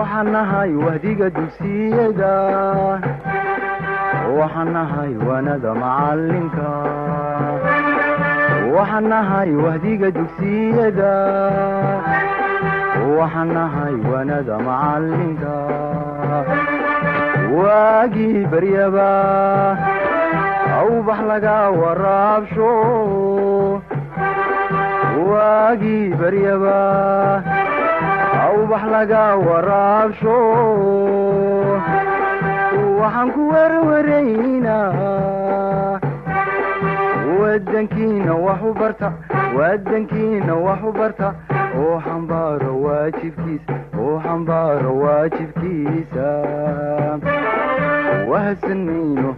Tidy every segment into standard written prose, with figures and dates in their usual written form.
waxaan nahay wahdiga dugsiyada waxaan nahay waanada macalinka waxaan nahay wahdiga dugsiyada waxaan nahay waanada macalinka waagii baryaba awbax laga waraabsho waagii baryaba awbax laga waraabsho waxaan ku warwaraynaa wadankiina wax u barta oo xambaaro waajibkiisa wahadsan mayno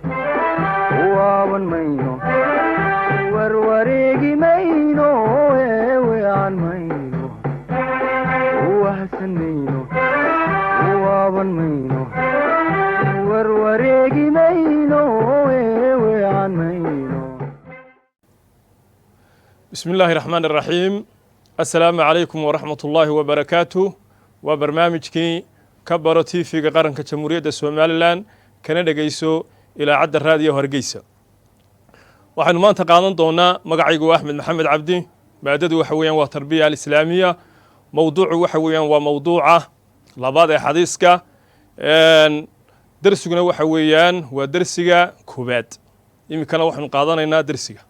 waaban mayno warwareegi mayno weecan mayno wahadsan mayno waaban mayno warwareegi mayno weecan mayno. بسم الله الرحمن الرحيم. السلام عليكم ورحمة الله وبركاته. وبرنامجكي كبر تيفي قرنك جمهورية سوماليلاند كان dhageyso ilaacada raadiyo Hargeysa. waxaanu maanta qaadan doonaa magacaygu Axmed Maxamed Cabdi. maadadu waxa weeyaan waa tarbiya islaamiya. mawduucu waxa weeyaan waa mawduuca labaad ee xadiiska. darsiguna waxa weeyaan waa darsiga koobaad. imikana waxaanu qaadanaynaa darsiga.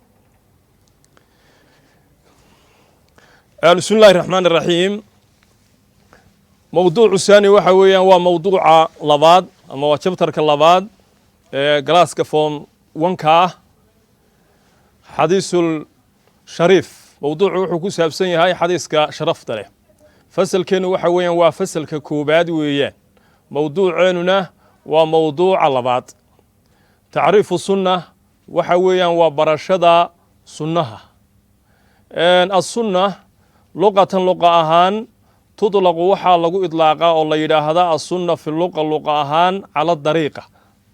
بسم الله الرحمن الرحيم. موضوع الثاني waxa weeyaan waa mawduuca labaad ama waa chapterka labaad ee galaaska form 1ka xadiisul shariif. mawduucu wuxuu ku saabsan yahay xadiiska sharafta leh. fasalkeenu waxa weeyaan waa fasalka koobaad weeyaan. mawduuceennuna waa mawduuca labaad. tacriifu sunnah waxa weeyaan waa barashada sunnaha. as-sunnah luqatan luqa ahaan tudlaqu waxaa lagu idlaaqa oo la yidhaahdaa as-sunna fi luqa ahaan cala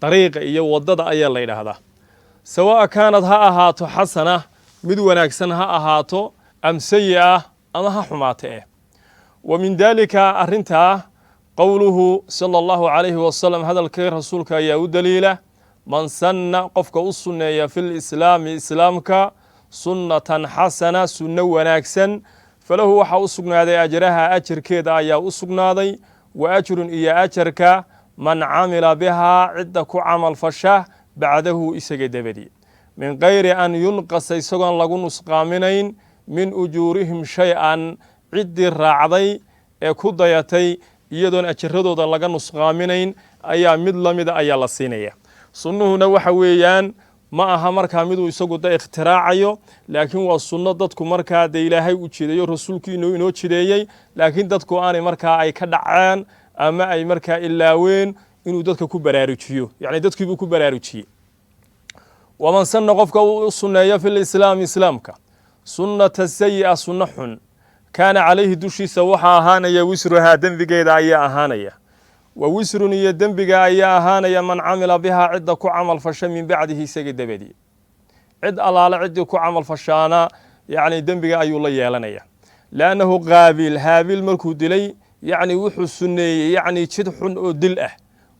dariiqa iyo wadada ayaa la yidhaahdaa. sawaa kaanad ha ahaato xasana mid wanaagsan ha ahaato am sayi'a ama ha xumaate wa min dalika arrintaa qowluhu sala allahu calayhi wasalam hadalkii rasuulka ayaa u daliila man sanna qofka u sunneeya fi lislaami islaamka sunnatan xasana sunno wanaagsan falahu waxaa u sugnaaday ajraha ajarkeeda ayaa u sugnaaday wa ajrun iyo ajarka man camila bihaa cidda ku camal fasha bacdahu isaga dabadi min kayri an yunqasa isagoon lagu nusqaaminayn min ujuurihim shay-an ciddii raacday ee ku dayatay iyadoon ajaradooda laga nusqaaminayn ayaa mid lamida ayaa la siinaya. sunnuhuna waxa weeyaan ma aha markaa miduu isagu da ikhtiracayo laakiin waa sunno dadku markaa de ilaahay u jideeyo rasuulku inoo jideeyey laakiin dadku aanay markaa ay ka dhaceen ama ay markaa ilaaween inuu dadka ku baraarujiyo yani dadkiibuu ku baraarujiyey. waman sanna qofka u sunneeyo fi lislaami islaamka sunnata sayi'a sunno xun kaana calayhi dushiisa waxaa ahaanaya wisruhaa dembigeeda ayaa ahaanaya wa wisrun iyo dembiga ayaa ahaanaya man camila bihaa cidda ku camal fasha min bacdihi isaga dabadi. cid allaale ciddii ku camal fashaana yani dembiga ayuu la yeelanaya. liannahu haabiil markuu dilay yani wuxuu sunneeyey yani jid xun oo dil ah.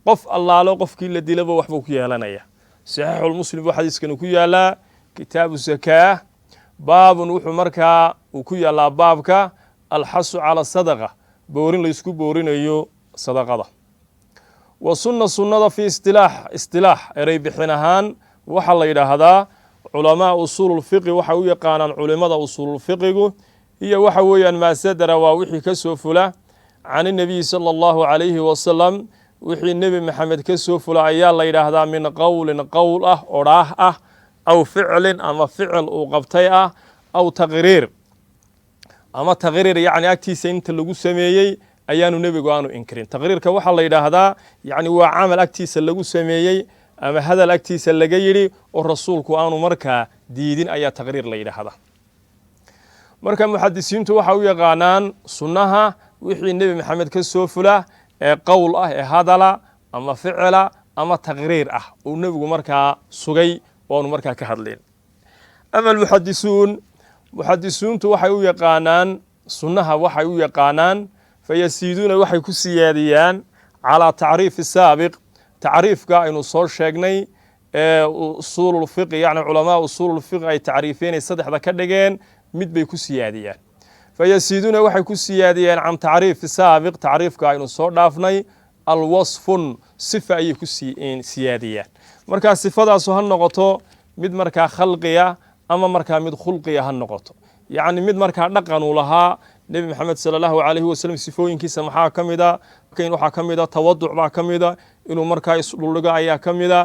qof allaalo qofkii la dilaba waxbuu ku yeelanaya. saxiixulmuslim buu xadiiskani ku yaalaa kitaabu zakaa baabun wuxuu markaa uu ku yaalaa baabka alxasu cala sadaqa boorin laysku boorinayo sadaqada. wa sunna sunnada fi istilaax erey bixin ahaan waxaa la yidhaahdaa culamaa usuululfiqi waxay u yaqaanaan culimada usuululfiqigu iyo waxa weeyaan maa sadara waa wixii ka soo fula can inabiyi sala allahu calayhi wasalam wixii nebi maxamed ka soo fula ayaa la yidhaahdaa min qowlin qowl ah odhaah ah aw ficlin ama ficil uu qabtay ah aw taqriir ama taqriir yacni agtiisa inta lagu sameeyey ayaanu nebigu aanu inkirin. taqriirka waxaa la yidhaahdaa yani waa camal agtiisa lagu sameeyey ama hadal agtiisa laga yidhi oo rasuulku aanu markaa diidin ayaa taqriir la yidhaahdaa. marka muxadisiintu waxay u yaqaanaan sunnaha wixii nebi maxamed ka soo fula ee qowl ah ee hadala ama ficila ama taqriir ah uu nebigu markaa sugay oonu markaa ka hadlayn. ama muxadisuuntu waxay u yaqaanaan sunnaha waxay u yaqaanaan fayasiiduuna waxay ku siyaadiyaan calaa tacriifi saabiq tacriifka aynu soo sheegnay ee usuululfiqi yacni culamaa usuululfiqi ay tacriifeenay saddexda ka dhigeen mid bay ku siyaadiyaan fayasiiduuna waxay ku siyaadiyeen can tacriifi saabiq tacriifka aynu soo dhaafnay alwasfun sifa ayay ku siyaadiyaan markaa sifadaasu ha noqoto mid markaa khalqiya ama markaa mid khulqiya ha noqoto yacni mid markaa dhaqan uu lahaa nebi maxamed sala allahu calayhi wasalam sifooyinkiisa maxaa ka mida waxaa ka mida tawaduc baa ka mida inuu markaa isdhuldhigo ayaa ka mida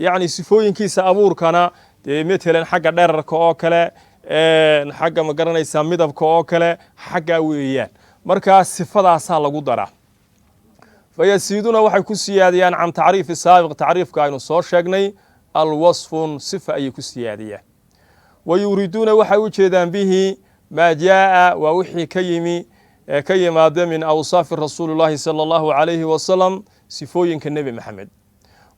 yacni sifooyinkiisa abuurkana dee matalan xagga dherarka oo kale xagga ma garanaysaa midabka oo kale xaggaa weeyaan markaa sifadaasaa lagu daraa fayasiiduuna waxay ku siyaadiyaan can tacriifi saabiq tacriifka aynu soo sheegnay alwasfun sifa ayay ku siyaadiyaan wa yuriiduuna waxay u jeedaan bihi maa jaa'a waa wixii ka yimaada min awsaafi rasuuli llaahi sala allahu calayhi wasalam sifooyinka nebi maxamed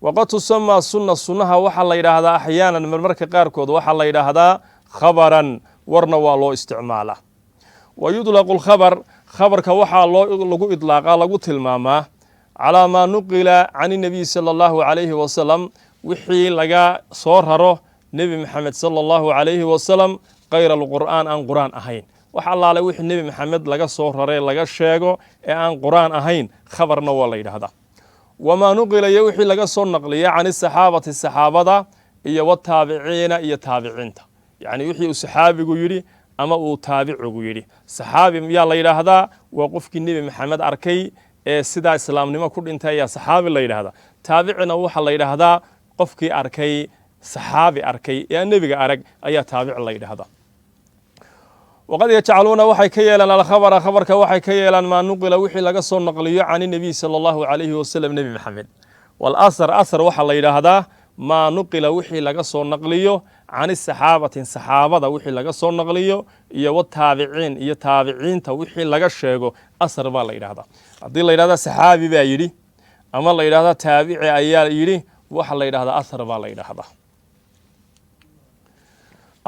waqad tusamaa sunna sunnaha waxaa la yidhaahdaa axyaanan marmarka qaarkood waxaa la yidhaahdaa khabaran warna waa loo isticmaalaa wa yudlaqu lkhabar khabarka waxaa lagu idlaaqaa lagu tilmaamaa calaa maa nuqila can inabiy sala allahu calayhi wasalam wixii laga soo raro nebi maxamed sala allahu calayhi wasalam kayra alqur'aan aan qur'aan ahayn wax allaale wixii nebi maxamed laga soo raray laga sheego ee aan qur'aan ahayn khabarna waa la yidhaahdaa wamaa nuqila iyo wixii laga soo naqliya can isaxaabati saxaabada iyo wataabiciina iyo taabiciinta yacni wixii uu saxaabigu yidhi ama uu taabicigu yidhi saxaabi yaa la yidhaahdaa waa qofkii nebi maxamed arkay ee sidaa islaamnimo ku dhintay ayaa saxaabi la yidhaahdaa taabicina waxaa la yidhaahdaa qofkii arkay saxaabi arkay ee aan nebiga arag ayaa taabic la yidhaahdaa waqad yajcaluuna waxay ka yeelaan alkhabara khabarka waxay ka yeelaan maa nuqila wixii laga soo naqliyo can inabiy sala allahu calayhi wasalam nebi maxamed walasar asar waxaa la yidhaahdaa maa nuqila wixii laga soo naqliyo can saxaabatin saxaabada wixii laga soo naqliyo iyo wataabiciin iyo taabiciinta wixii laga sheego asar baa la yidhahdaa haddii la yidhahda saxaabi baa yidhi ama la yidhahda taabici ayaa yidhi waxa la yidhahdaa asar baa la yidhahdaa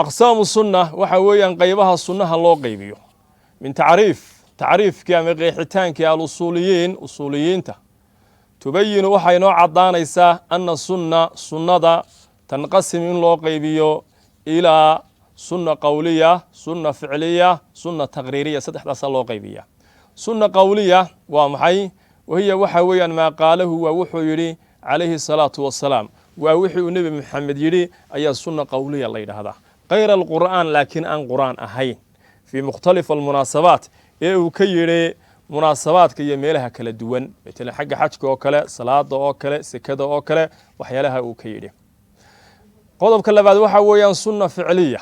aqsaamu sunna waxa weeyaan qaybaha sunnaha loo qaybiyo min tacriifkii ama qeexitaankii alusuuliyiin usuuliyiinta tubayinu waxay noo caddaanaysaa ana sunnada tanqasim in loo qaybiyo ilaa sunna qowliya sunna ficliya sunna taqriiriya saddexdaasaa loo qaybiya sunna qowliya waa maxay wahiya waxa weeyaan maa qaalahu waa wuxuu yidhi calayhi salaatu wasalaam waa wixii uu nebi maxamed yidhi ayaa sunna qowliya la yidhaahdaa kayra alqur'aan laakiin aan qur'aan ahayn fii mukhtalifa almunaasabaat ee uu ka yidhi munaasabaadka iyo meelaha kala duwan matalan xagga xajka oo kale salaada oo kale sekada oo kale waxyaalaha uu ka yidhi qodobka labaad waxa weeyaan sunna ficliya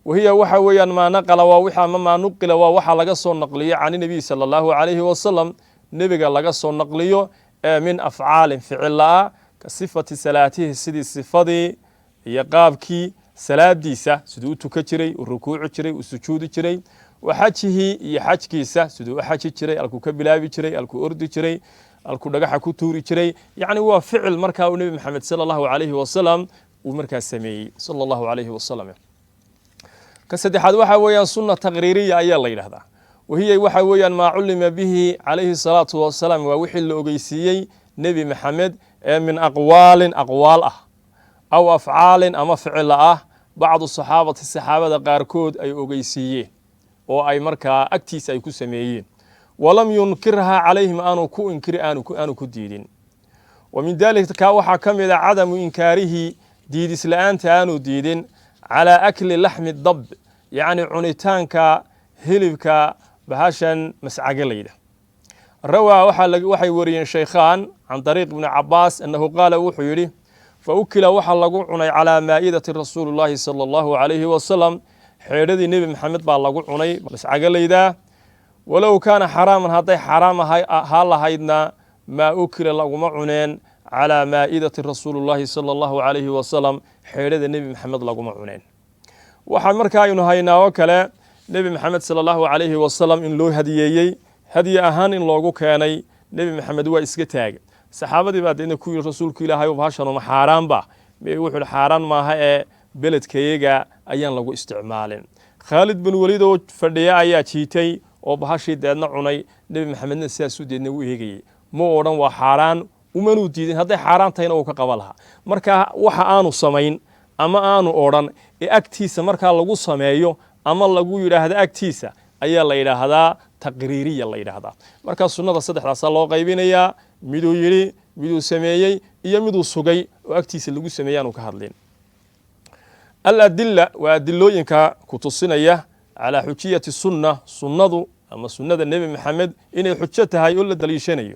wahiya waxa weeyaan maa naqala waa wixii ama maa nuqila waa waxa laga soo naqliyo can inabiy sala allahu calayhi wasalam nebiga laga soo naqliyo ee min afcaalin ficilla-a ka sifati salaatihi sidii sifadii iyo qaabkii salaadiisa siduu u tukan jiray u rukuuci jiray u sujuudi jiray wa xajihi iyo xajkiisa siduu u xaji jiray alkuu ka bilaabi jiray alkuu ordi jiray alkuu dhagaxa ku tuuri jiray yacni waa ficil markaa uu nebi maxamed sala allahu calayhi wasalam uu markaa sameeyey sala allahu calayhi wasalam ka saddexaad waxa weeyaan sunna taqriiriya ayaa la yidhahdaa wahiya waxa weeyaan maa culima bihi calayhi salaatu wasalaam waa wixii la ogeysiiyey nebi maxamed ee min aqwaalin aqwaal ah aw afcaalin ama ficila ah bacdu saxaabati saxaabada qaarkood ay ogeysiiyeen oo ay markaa agtiisa ay ku sameeyeen walam yunkirhaa calayhim aanu ku inkiri aanu ku diidin wa min daalika waxaa ka mid a cadamu inkaarihi diidisla'aanta aanu diidin calaa akli laxmi dab yacni cunitaanka hilibka bahashan mascagelayda rawaa waxay wariyeen shaykhaan can dariiq ibni cabaas annahu qaala wuxuu yidhi faukila waxaa lagu cunay calaa maa'idati rasuuli llaahi sala allahu calayhi wasalam xeedhadii nebi maxamed baa lagu cunay mascagelaydaa walow kaana xaraaman hadday xaraam ahaa lahaydna maa ukila laguma cuneen calaa maa'idati rasuuli llaahi sala allahu calayhi wasalam xeedhada nebi maxamed laguma cuneen waxaa markaa aynu haynaa oo kale nebi maxamed sala allahu calayhi wasalam in loo hadiyeeyey hadiye ahaan in loogu keenay nebi maxamed waa iska taagay saxaabadii baa deedna ku yidhi rasuulku ilaahay bahashanuma xaaraanba wuxuu yidhi xaaraan maaha ee beledkayaga ayaan lagu isticmaalin khaalid bin weliid oo fadhiya ayaa jiitay oo bahashii deedna cunay nebi maxamedna sidaasuu deedna u eegayey ma odhan waa xaaraan umanuu diidin hadday xaaraan tahayna uu ka qaba lahaa marka waxa aanu samayn ama aanu odhan ee agtiisa markaa lagu sameeyo ama lagu yidhaahdo agtiisa ayaa la yidhaahdaa taqriiriya la yidhaahdaa markaa sunnada saddexdaasaa loo qaybinayaa miduu yidhi miduu sameeyey iyo miduu sugay oo agtiisa lagu sameeyey aanu ka hadlin aladila waa adilooyinka ku tusinaya calaa xujiyati sunna sunnadu ama sunnada nebi maxamed inay xujo tahay oo la daliishanayo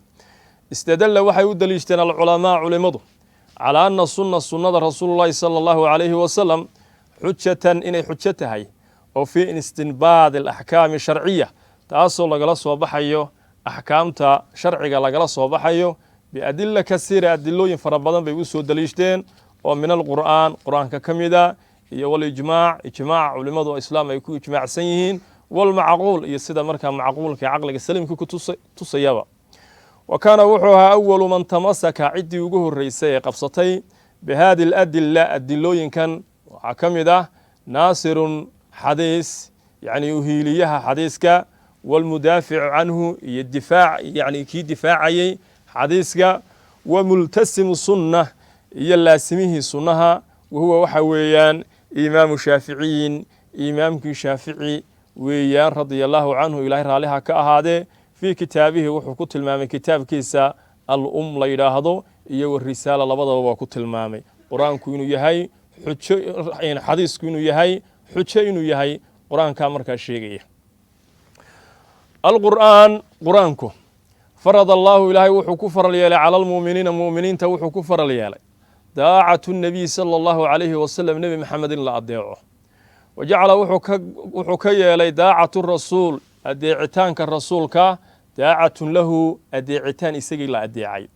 istadalla waxay u daliishteen alculamaa culimadu calaa ana sunna sunnada rasuululahi sala allahu calayhi wasalam xujatan inay xujo tahay oo fii istinbaadi alaxkaami sharciya taasoo lagala soo baxayo axkaamta sharciga lagala soo baxayo biadila kasiira adilooyin fara badan bay u soo daliishteen oo min alqur'aan qur-aanka ka mida iyo walijmaac ijmaac culimadu islaam ay ku ijmaacsan yihiin walmacquul iyo sida markaa macquulka caqliga saliimka ku tusayaba wa kaana wuxuu ahaa awalu man tamasaka ciddii ugu horreysay ee qabsatay bihadi aladila adilooyinkan waxaa ka mid ah naasirun xadiis yacni uhiiliyaha xadiiska walmudaaficu canhu iyo difaac yacni kii difaacayey xadiiska wa multasimu sunna iyo laasimihii sunnaha wahuwa waxa weeyaan imaamu shaaficiyin imaamkii shaafici weeyaan radia allahu canhu ilaahay raalliha ka ahaadee fii kitaabihi wuxuu ku tilmaamay kitaabkiisa al-um la yidhaahdo iyo warisaala labadaba waa ku tilmaamay qur-aanku inuu yahay xujo xadiisku inuu yahay xujo inuu yahay qur-aankaa markaa sheegaya alqur'aan qur-aanku farad allaahu ilaahay wuxuu ku faral yeelay cala almu'miniina mu'miniinta wuxuu ku faral yeelay daacatu nabiy sala allahu calayhi wasalam nebi maxamed in la adeeco wa jacala wuxuu ka yeelay daacatu rasuul adeecitaanka rasuulka daacatun lahu adeecitaan isagii la adeecay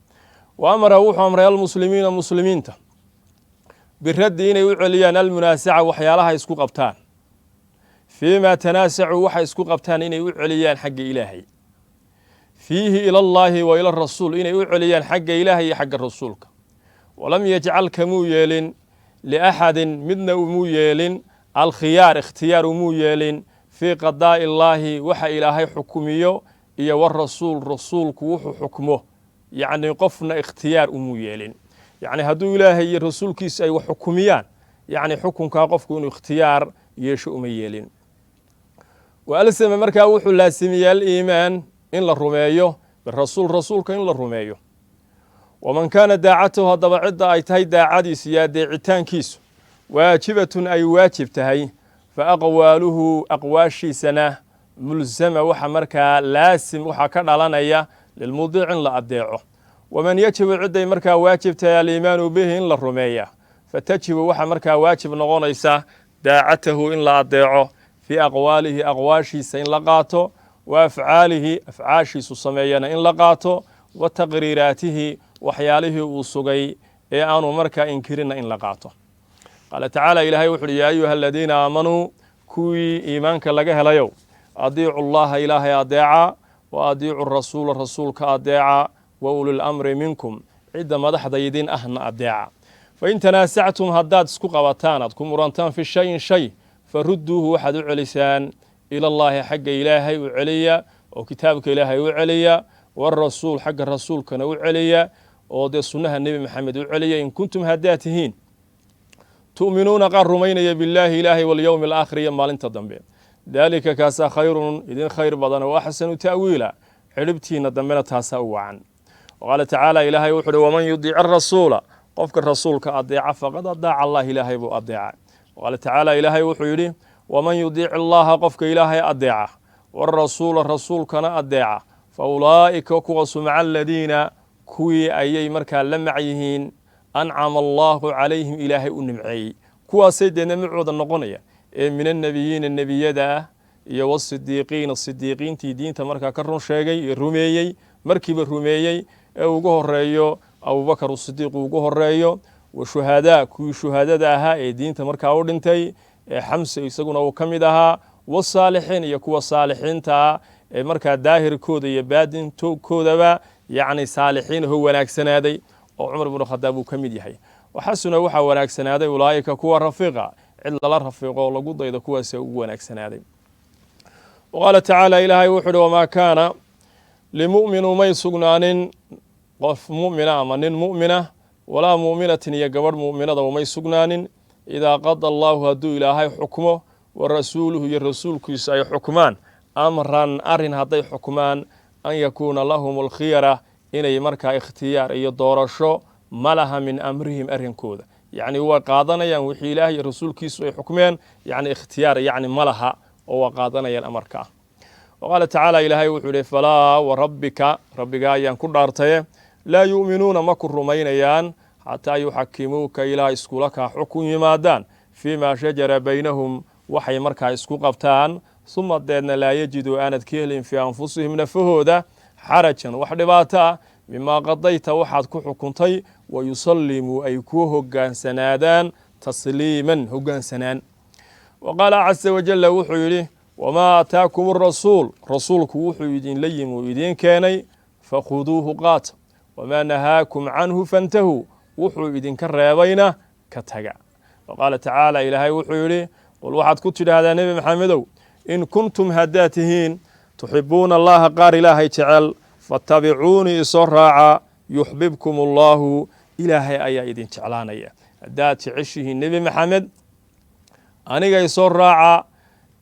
wa amara wuxuu amray almuslimiina muslimiinta biraddi inay u celiyaan almunaasaca waxyaalaha isku qabtaan fii ma tanaasacuu waxay isku qabtaan inay u celiyaan xagga ilaahay fiihi ila allaahi wa ila rasuul inay u celiyaan xagga ilaahay iyo xagga rasuulka walam yajcal kamuu yeelin liaxadin midna umuu yeelin alkhiyaar ikhtiyaar umuu yeelin fii qadaa'i illaahi waxa ilaahay xukumiyo iyo warasuul rasuulku wuxuu xukmo yacni qofna ikhtiyaar umuu yeelin yacni hadduu ilaahay iyo rasuulkiisa ay wax xukumiyaan yacni xukunkaa qofku inuu ikhtiyaar yeesho uma yeelin wa alsama markaa wuxuu laasimiyaa aliimaan in la rumeeyo birasuul rasuulka in la rumeeyo waman kaana daacatahu haddaba cidda ay tahay daacadiisu iyo adeecitaankiisu waajibatun ay waajib tahay fa aqwaaluhu aqwaashiisana mulsama waxa markaa laasim waxaa ka dhalanaya lilmudiic in la adeeco waman yajibu cidday markaa waajib tahay aliimaanu bihi in la rumeeya fatajibu waxa markaa waajib noqonaysa daacatahu in la adeeco fii aqwaalihi aqwaashiisa in la qaato wa afcaalihi afcaashiisu sameeyana in la qaato wa taqriiraatihi waxyaalihii uu sugay ee aanu markaa inkirina in la qaato qaala tacaala ilaahay wuxu uhi yaa ayuha aladiina aamanuu kuwii iimaanka laga helayow adiicu llaha ilaahay adeeca wa adiicu rasuula rasuulka adeeca wa ulil amri minkum cidda madaxdaydin ahna adeeca fain tanaasactum haddaad isku qabataan aad ku murantaan fi shayin shay farudduuhu waxaad u celisaan ilallaahi xagga ilaahay u celiya oo kitaabka ilaahay u celiya warasuul xagga rasuulkana u celiya oo dee sunnaha nebi maxamed u celiya in kuntum haddaad tihiin tu'minuuna qaar rumaynaya billaahi ilaahay walyowmi alaakhir iyo maalinta dambe daalika kaasaa khayrun idin khayr badan oo axsanu ta'wiila xidhibtiinna dambena taasaa u wacan waqaala tacaala ilaahay wuxu uhi waman yudiic arasuula qofka rasuulka adeeca faqad adaaca allah ilaahay buu adeeca waqaala tacaala ilaahay wuxuu yidhi waman yudiic allaha qofka ilaahay adeeca warasuula rasuulkana adeeca fa ulaa'ika kuwaasu maca aladiina kuwii ayay markaa la mac yihiin ancama allaahu calayhim ilaahay u nimceeyey kuwaasay dee nimcooda noqonaya ee min annebiyiina nebiyada ah iyo wasidiiqiina sidiiqiintii diinta markaa ka run sheegay ee rumeeyey markiiba rumeeyey ee ugu horeeyo abubakar usidiiqu ugu horeeyo wa shuhadaa kuwii shuhaadada ahaa ee diinta markaa u dhintay ee xamse isaguna uu ka mid ahaa wasaalixiin iyo kuwa saalixiinta ah ee markaa daahirkooda iyo baadinkoodaba yacni saalixiin ho wanaagsanaaday oo cumar bnu khadaab uu ka mid yahay waxasuna waxaa wanaagsanaaday ulaa'ika kuwa rafiiqa cid lala rafiiqo oo lagu daydo kuwaasa ugu wanaagsanaaday وقال تعالى إلهي وحده وما كان لمؤمن ما يسقنان قف مؤمنة أما نين مؤمنة ولا مؤمنة يقبر مؤمنة وما يسقنان إذا قضى الله هدو إلهي حكمه ورسوله الرسول كيس أي حكمان أمرا أرن هدي حكمان أن يكون لهم الخيرة إني مركا اختيار إي دورشو ملها من أمرهم أرن كودا يعني هو قادنا يعني وحي إلهي الرسول كيس أي حكمان يعني اختيار يعني ملها هو قادنا يعني أمركا وقال تعالى إلهي وحده فلا وربك ربك أيان كدارتي لا يؤمنون مكر رمينيان حتى يحكموك إلى إسكولك حكم يمادان فيما شجر بينهم وحي مركا إسكو قبتان ثم دينا لا يجدوا آنت كيهلين في أنفسهم نفهودا حرجا وحدباتا مما قضيت وحد كحكمتي ويسلموا أي كوهقان سنادان تسليما هقان سنان وقال عز وجل وحيله وما أتاكم الرسول رسولك وحي يدين ليم ويدين كاني فخذوه قات وما نهاكم عنه فانتهوا وحي يدين كالرياضين كتغا وقال تعالى إلهي وحي قل واحد كنت هذا نبي محمد إن كنتم هداتهين تحبون الله قار إلهي تعال فاتبعوني إصراعا يحببكم الله إلهي أي إذن تعلانيا هدات عشه النبي محمد أنيقا إصراعا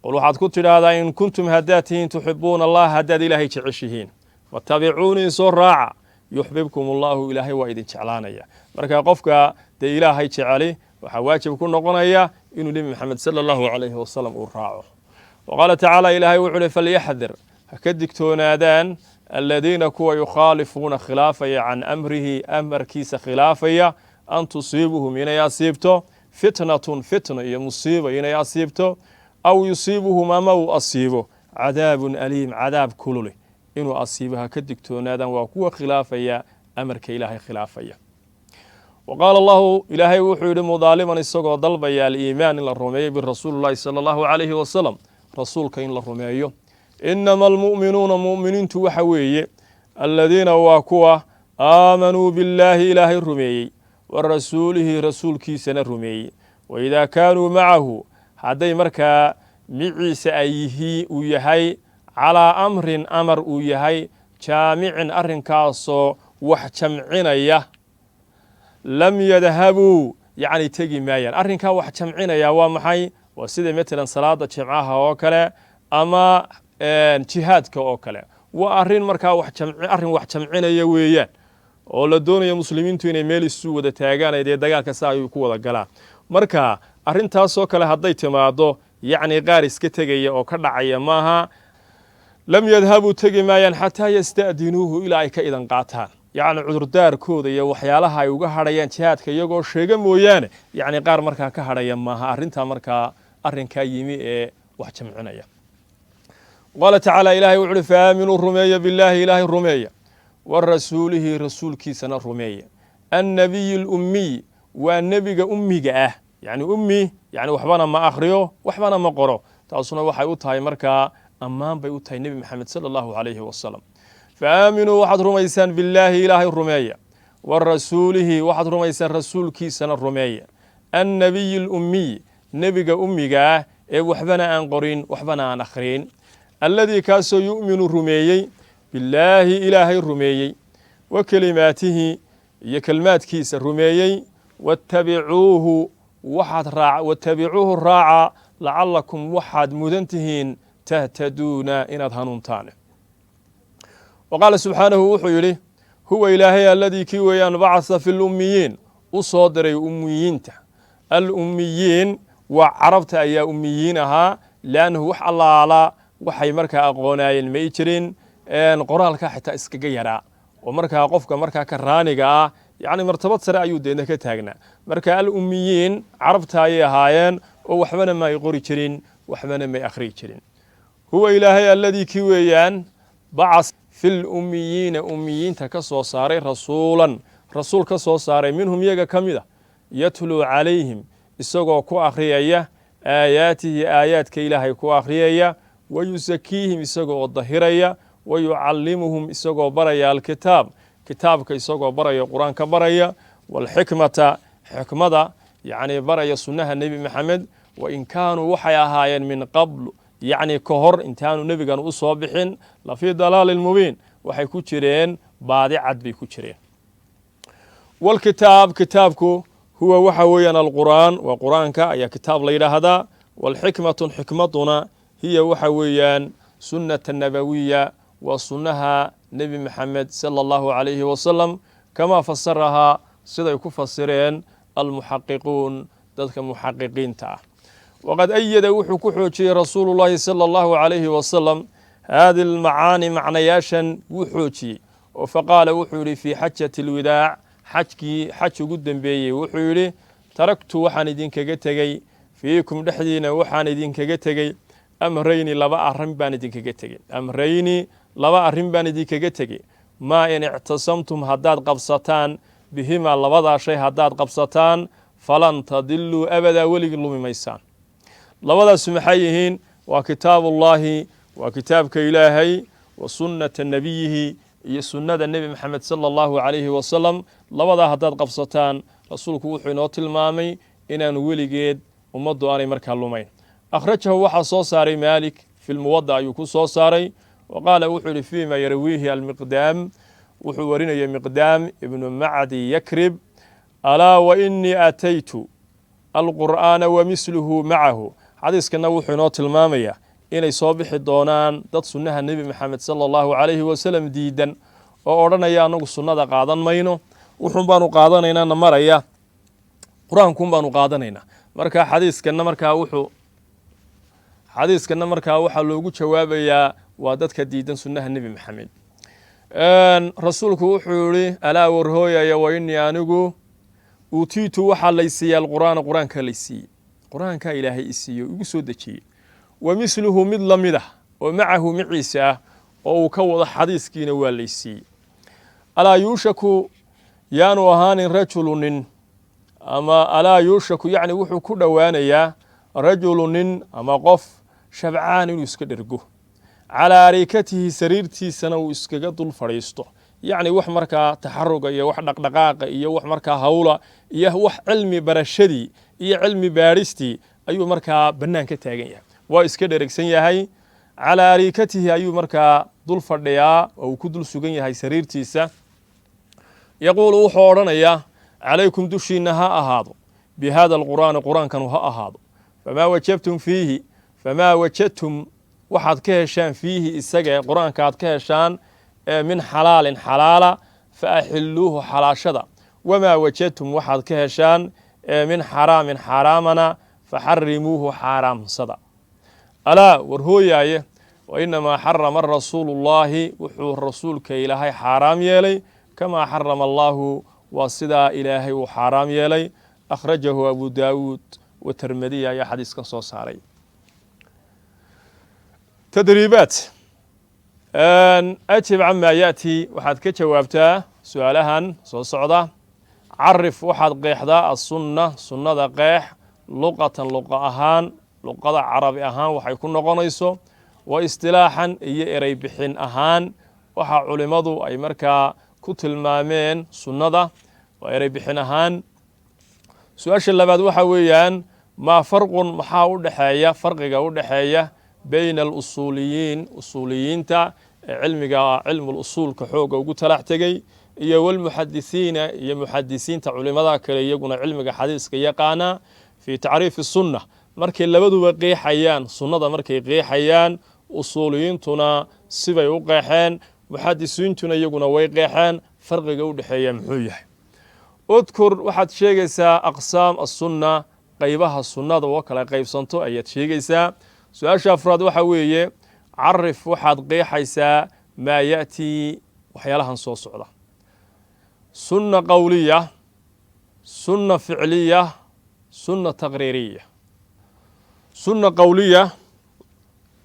قل واحد كنت هذا إن كنتم هداتهين تحبون الله هداد إلهي تعشهين واتبعوني صراعا يحببكم الله إلهي وإذن تعلانيا مركا قفك دي إلهي تعالي وحواجب كن نقنيا إنه نبي محمد صلى الله عليه وسلم أراعه وقال تعالى إلهي وحده فليحذر هكدك تونادان الذين كوا يخالفون خلافيا عن أمره أمر كيس خلافيا أن تصيبهم إن يصيبته فتنة يا مصيبة إن يصيبته أو يصيبه ما أصيبه عذاب أليم عذاب كله إنه أصيبها كدكتون هذا وقوة خلافية أمر كإلهي خلافية وقال الله إلهي وحيد مظالما السقو ضلبيا الإيمان للرمي بالرسول الله صلى الله عليه وسلم رسول كين للرمي إنما المؤمنون مؤمنين توحوي الذين واكوا آمنوا بالله إلهي الرمي ورسوله رسول كيسن الرمي وإذا كانوا معه hadday markaa miciise ayyihi uu yahay calaa amrin amar uu yahay jaamicin arrinkaasoo wax jamcinaya lam yadhabuu yacni tegi maayaan arrinkaa wax jamcinaya waa maxay waa sida matalan salaada jimcaha oo kale ama jihaadka oo kale waa arrin markaa arrin wax jamcinaya weeyaan oo la doonayo muslimiintu inay meel isu wada taagaan dee dagaalka saa ay ku wada galaan marka arrintaasoo kale hadday timaado yacni qaar iska tegaya oo ka dhacaya maaha lam yadhabuu tegi maayaan xataa yasta'dinuuhu ilaa ay ka idan qaataan yacni cudurdaarkooda iyo waxyaalaha ay uga hadhayaan jihaadka iyagoo sheega mooyaane yacni qaar markaa ka hadhaya maaha arrintaa markaa arrinkaa yimi ee wax jamcinaya qaala tacaala ilaahay wuxu uhi faaaminuu rumeeya billaahi ilaahay rumeeya wa rasuulihi rasuulkiisana rumeeya annabiyi alummiy waa nebiga ummiga ah يعني أمي يعني وحبنا ما أخريه وحبنا ما قرأ تأصلنا وحي أتاي مركا أمام بي أتاي النبي محمد صلى الله عليه وسلم فآمنوا واحد رميسان بالله إله الرمية والرسوله واحد رميسان رسول كيسان الرمية النبي الأمي نبي أمي وحبنا أنقرين وحبنا أنخرين الذي كاسو يؤمن الرميي بالله إله الرميي وكلماته يكلمات كيس الرميي واتبعوه waxaad watabicuuhu raaca lacallakum waxaad mudan tihiin tahtaduuna inaad hanuuntaan waqaala subxaanahu wuxuu yidhi huwa ilaahay alladii kii weeyaan bacasa fi lummiyiin u soo diray ummiyiinta alummiyiin waa carabta ayaa ummiyiin ahaa leannahu wax allaala waxay markaa aqoonaayeen may jirin qoraalka xitaa iskaga yaraa oo markaa qofka markaa ka raaniga ah يعني مرتبط سرع يودينا كتاجنا مركا الأميين عربت هاي هايان وحبنا ما يقوري شرين وحبنا ما يأخري شرين هو إلهي الذي كويان بعث في الأميين أميين تكسو صاري رسول كسو صاري منهم يجا كميدا يتلو عليهم السوق كو أخرية آياته آيات كإلهي كو أخرية ويزكيهم السوق الظهرية ويعلمهم السوق بريا الكتاب كتابك يسوق بريا قرآن كبريا والحكمة حكمة يعني بريا سنة النبي محمد وإن كانوا وحيا هايا من قبل yacni ka hor intaanu nebigan u soo bixin lafii dalaalin mubiin waxay ku jireen baadi cad bay ku jireen. walkitaab kitaabku huwa waxa weeyaan alqur'aan waa qur'aanka ayaa kitaab la yidhaahdaa. walxikmatun xikmaduna hiya waxa weeyaan sunnata nabawiya waa sunnaha nebi maxamed sala allahu calayhi wasalam kamaa fasarahaa siday ku fasireen almuxaqiquun dadka muxaqiqiinta ah. waqad ayada wuxuu ku xoojiyey rasuulu llahi sala allahu calayhi wasalam haadi almacaani macnayaashan wuu xoojiyey oo faqaala wuxuu yidhi fii xajati alwidaac xaj ugu dembeeyey wuxuu yidhi taraktu waxaan idinkaga tegey fiikum dhexdiina waxaan idinkaga tegey amrayni laba arrin baan idinkaga tegey maa in ictasamtum haddaad qabsataan bihimaa labadaa shay haddaad qabsataan falan tadiluu abadaa weligii lumi maysaan. labadaasu maxay yihiin? waa kitaabullaahi waa kitaabka ilaahay wa sunnata nebiyihi iyo sunnada nebi maxamed sala allahu calayhi wasalam. labadaa haddaad qabsataan rasuulku wuxuu inoo tilmaamay inaanu weligeed ummaddu aanay markaa lumayn. akhrajahu waxaa soo saaray maalik fi lmuwada ayuu ku soo saaray wa qaala wuxuu yihi fiima yarwiihi almiqdaam wuxuu warinaya miqdaam ibnu macdi yakrib alaa wa inii aataytu alqur'aana wa misluhu macahu. xadiiskana wuxuu inoo tilmaamaya inay soo bixi doonaan dad sunnaha nebi maxamed sala allahu calayhi wasalam diidan oo odhanaya anagu sunnada qaadan mayno wuxuun baanu qaadanaynana maraya qur-aankuun baanu qaadanaynaa. marka xadiiskana markaa waxaa loogu jawaabayaa waa dadka diidan sunnaha nebi maxamed. rasuulku wuxuu yihi alaa warhooyaya wa inii anigu uutiitu waxaa laysiiyey alqur'aana qur-aankaa laysiiyey qur-aankaa ilaahay isiiyo igu soo dejiyey wa misluhu mid la mid ah oo macahu maciisa ah oo uu ka wado xadiiskiina waa laysiiyey. alaa yuushaku yaanu ahaanin rajulu nin ama alaa yuushaku yacni wuxuu ku dhowaanayaa rajulu nin ama qof shabcaan inuu iska dhergo calaa arikatihi sariirtiisana uu iskaga dul fadhiisto yacni wax markaa taxaruga iyo wax dhaqdhaqaaqa iyo wax markaa hawla iyo wax cilmi barashadii iyo cilmi baadhistii ayuu markaa bannaan ka taagan yahay waa iska dheregsan yahay calaa arikatihi ayuu markaa dul fadhiyaa oo uu ku dul sugan yahay sariirtiisa. yaquulu wuxuu odhanayaa calaykum dushiinna ha ahaado bi hada alqur'aani qur-aankanu ha ahaado famaa wajadtum waxaad ka heshaan fiihi isagee qur-aanka aad ka heshaan min xalaalin xalaala fa axiluuhu xalaashada wamaa wajadtum waxaad ka heshaan min xaraamin xaaraamana faxarimuuhu xaaraamsada. alaa warhooyaaye wa inamaa xarama rasuulullaahi wuxuu rasuulka ilaahay xaaraam yeelay kamaa xarama allaahu waa sidaa ilaahay uu xaaraam yeelay. akhrajahu abu daawuud wa tirmidiy ayaa xadiiskan soo saaray. tadriibaat ajib camaa yaأti waxaad ka jawaabtaa su-aalahan soo socda. carif waxaad qeexdaa asunna sunnada qeex luqatan luqa ahaan luqada carabi ahaan waxay ku noqonayso wa istilaaxan iyo erey bixin ahaan waxa culimmadu ay markaa ku tilmaameen sunnada waa erey bixin ahaan. su-aasha labaad waxa weeyaan maa farqun maxaa u dhexeeya farqiga u dhexeeya bayna alusuuliyiin usuuliyiinta ee cilmul usuulka xooga ugu talax tegey iyo walmuxadisiina iyo muxadisiinta culimada kale iyaguna cilmiga xadiiska yaqaana fii tacriifi sunna markay labaduba qeexayaan sunnada markay qeexayaan usuuliyiintuna sibay u qeexeen muxadisiintuna iyaguna way qeexeen farqiga u dhexeeya muxuu yahay. udkur waxaad sheegaysaa aqsaam asunna qaybaha sunnada oo kala qaybsanto ayaad sheegaysaa. su-aasha afraad waxa weeye carif waxaad qeexaysaa maa ya'tii waxyaalahan soo socda sunna qowliya sunna ficliya sunna taqriiriya. sunna qowliya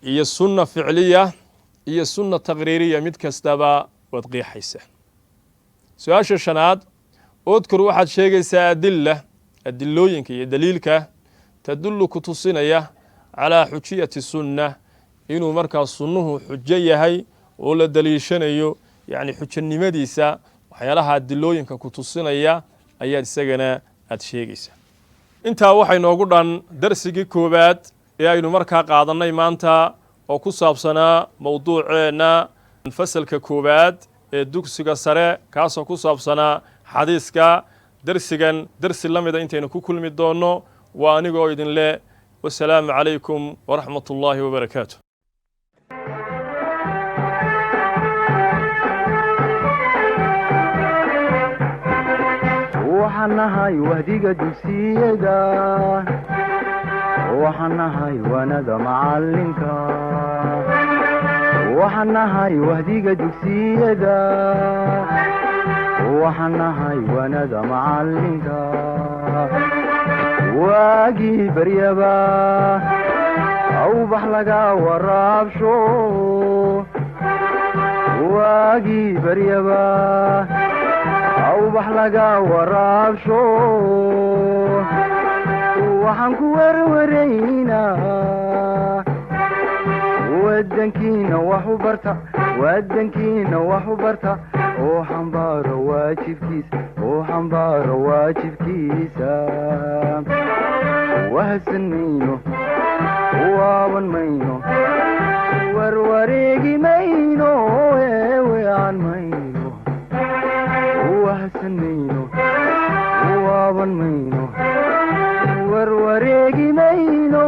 iyo sunna ficliya iyo sunna taqriiriya mid kastaba waad qeexaysaa. su-aasha shanaad udkur waxaad sheegaysaa adilooyinka iyo daliilka tadullu ku tusinaya calaa xujiyati sunna inuu markaa sunnuhu xujo yahay oo la daliishanayo yacni xujanimadiisa waxyaalaha adilooyinka ku tusinaya ayaad isagana aad sheegaysaa. intaa waxay noogu dhan darsigii koowaad ee aynu markaa qaadannay maanta oo ku saabsanaa mowduuceenna fasalka koowaad ee dugsiga sare kaasoo ku saabsanaa xadiiska darsigan darsi la mida intaynu ku kulmi doonno waa anigoo idin leh wasalaamu calaykum waraxmat ullaahi wabarakaatu waxaan nahay wahdiga dugsiyada waxaan nahay waanada macalinka waxaan nahay wahdiga dugsiyada waxaan nahay waanada macalinka waagii baryaba awbax laga waraabsho waagii baryaba awbax laga waraabsho waxaan ku warwaraynaa wadankiina wax u barta wadankiina wax u barta oo xambaaro waajibkiisa wahsan mayno waaban mayno warwareegi mayno weewean mayno wahsan mayno waaban mayno warwareegi mayno